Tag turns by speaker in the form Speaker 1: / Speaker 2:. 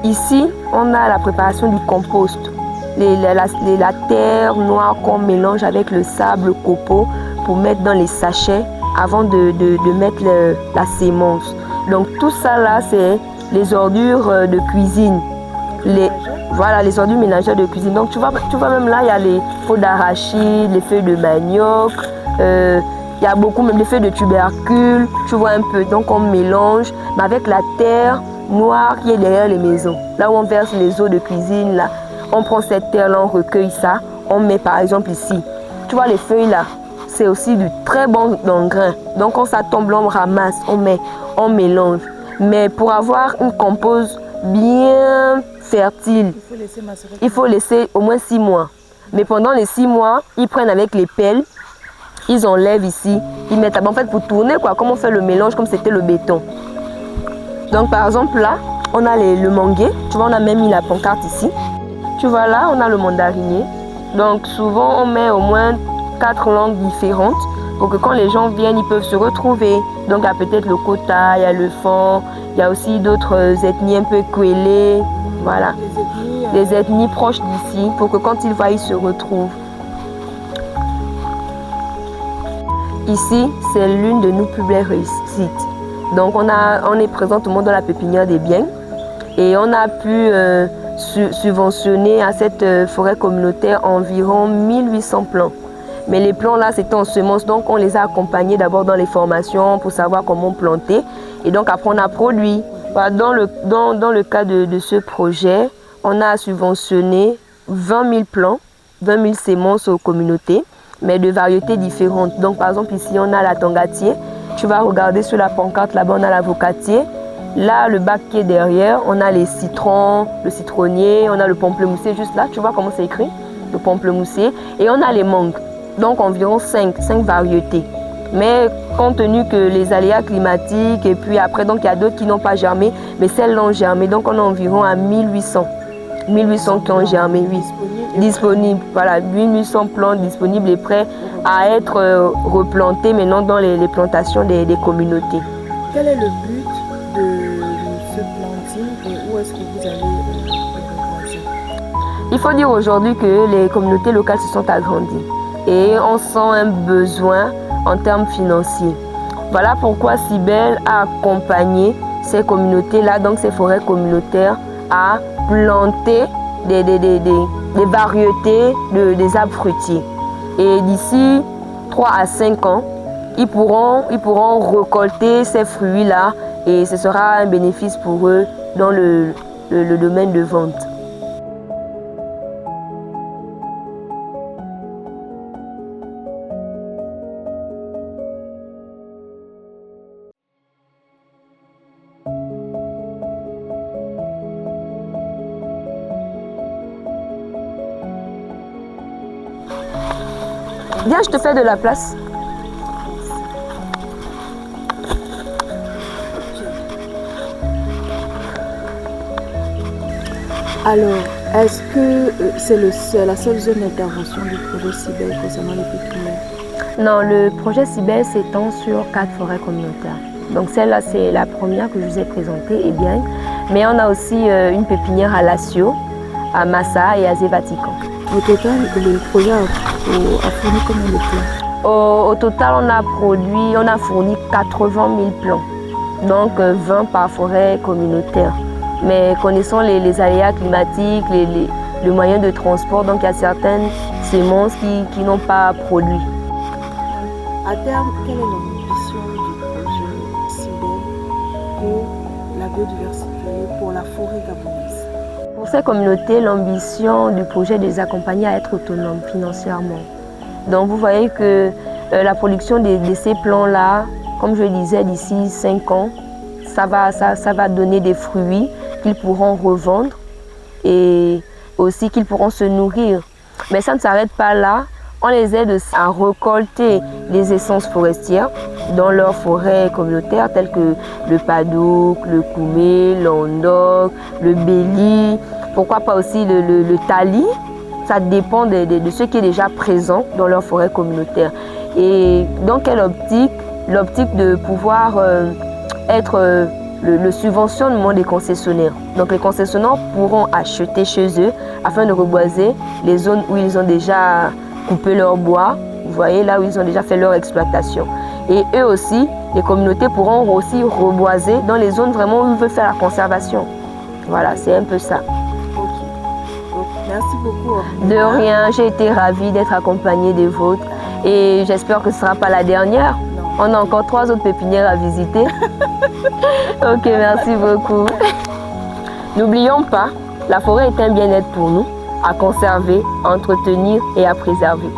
Speaker 1: Ici, on a la préparation du compost. La terre noire qu'on mélange avec le sable copeaux pour mettre dans les sachets avant de mettre la sémence. Donc tout ça là, c'est les ordures de cuisine. Voilà, les ordures ménagères de cuisine. Donc tu vois même là, il y a les peaux d'arachide, les feuilles de manioc, il y a beaucoup même les feuilles de tubercules, tu vois un peu. Donc on mélange, mais avec la terre noire qui est derrière les maisons. Là où on verse les eaux de cuisine, là, on prend cette terre-là, on recueille ça, on met par exemple ici. Tu vois les feuilles là, c'est aussi du très bon engrais. Donc quand ça tombe, on ramasse, on met, on mélange. Mais pour avoir une compost bien fertile, il faut laisser au moins 6 mois. Mais pendant les 6 mois, ils prennent avec les pelles, ils enlèvent ici, ils mettent en fait pour tourner quoi, comme on fait le mélange, comme c'était le béton. Donc par exemple là, on a le manguier, tu vois on a même mis la pancarte ici. Tu vois là, on a le mandarinier. Donc souvent on met au moins 4 langues différentes pour que quand les gens viennent, ils peuvent se retrouver. Donc il y a peut-être le Kota, il y a le Fon, il y a aussi d'autres ethnies un peu Kwélé, voilà. Des ethnies proches d'ici pour que quand ils voient, ils se retrouvent. Ici, c'est l'une de nos plus belles réussites. Donc on est présent tout le monde dans la pépinière des biens et on a pu subventionner à cette forêt communautaire environ 1800 plants. Mais les plants là, c'était en semences, donc on les a accompagnés d'abord dans les formations pour savoir comment planter. Et donc après, on a produit. Dans le cas de ce projet, on a subventionné 20 000 plants, 20 000 semences aux communautés, mais de variétés différentes. Donc par exemple, ici, on a la tangatier. Tu vas regarder sur la pancarte, là-bas, on a l'avocatier. Là, le bac qui est derrière, on a les citrons, le citronnier, on a le pamplemoussier juste là. Tu vois comment c'est écrit? Le pamplemoussier. Et on a les mangues. Donc environ 5 variétés. Mais compte tenu que les aléas climatiques et puis après, donc il y a d'autres qui n'ont pas germé, mais celles-là ont germé. Donc on est environ à 1800. 1800 qui ont germé, oui. Disponibles. Voilà, 1800 plants disponibles et prêts à être replantés maintenant dans les plantations des communautés.
Speaker 2: Quel est le but de ce planting et où est-ce que vous allez replanter?
Speaker 1: Il faut dire aujourd'hui que les communautés locales se sont agrandies et on sent un besoin en termes financiers. Voilà pourquoi Cybèle a accompagné ces communautés-là, donc ces forêts communautaires, à planter des variétés des arbres fruitiers. Et d'ici 3 à 5 ans, ils pourront récolter ces fruits-là et ce sera un bénéfice pour eux dans le domaine de vente. Viens, je te fais de la place.
Speaker 2: Alors, est-ce que c'est la seule zone d'intervention du projet Cybèle concernant les pépinières?
Speaker 1: Non, le projet Cybèle s'étend sur 4 forêts communautaires. Donc celle-là, c'est la première que je vous ai présentée, et bien. Mais on a aussi une pépinière à Lassio, à Massa et à Zévatican.
Speaker 2: Au total, le projet a fourni combien de plants?
Speaker 1: Au total, on a fourni 80 000 plants. Donc 20 par forêt communautaire. Mais connaissant les aléas climatiques, les moyens de transport, donc il y a certaines semences qui n'ont pas produit.
Speaker 2: À terme, quelle est l'ambition du projet Cybèle pour la biodiversité, pour la forêt gabonaise?
Speaker 1: Pour ces communautés, l'ambition du projet est de les accompagner à être autonomes financièrement. Donc vous voyez que la production de ces plants-là, comme je le disais, d'ici 5 ans, ça va donner des fruits qu'ils pourront revendre et aussi qu'ils pourront se nourrir. Mais ça ne s'arrête pas là. On les aide à récolter les essences forestières dans leurs forêts communautaires telles que le Padouk, le Koumé, l'Ondok, le Béli, pourquoi pas aussi le Tali. Ça dépend de ce qui est déjà présent dans leur forêt communautaire. Et dans quelle optique? L'optique de pouvoir être le subventionnement des concessionnaires. Donc les concessionnaires pourront acheter chez eux afin de reboiser les zones où ils ont déjà coupé leur bois, vous voyez, là où ils ont déjà fait leur exploitation. Et eux aussi, les communautés pourront aussi reboiser dans les zones vraiment où ils veulent faire la conservation. Voilà, c'est un peu ça.
Speaker 2: Ok. Donc, merci beaucoup.
Speaker 1: De rien, j'ai été ravie d'être accompagnée des vôtres et j'espère que ce ne sera pas la dernière.
Speaker 2: Non.
Speaker 1: On a encore 3 autres pépinières à visiter. Ok, merci beaucoup. N'oublions pas, la forêt est un bien-être pour nous, à conserver, à entretenir et à préserver.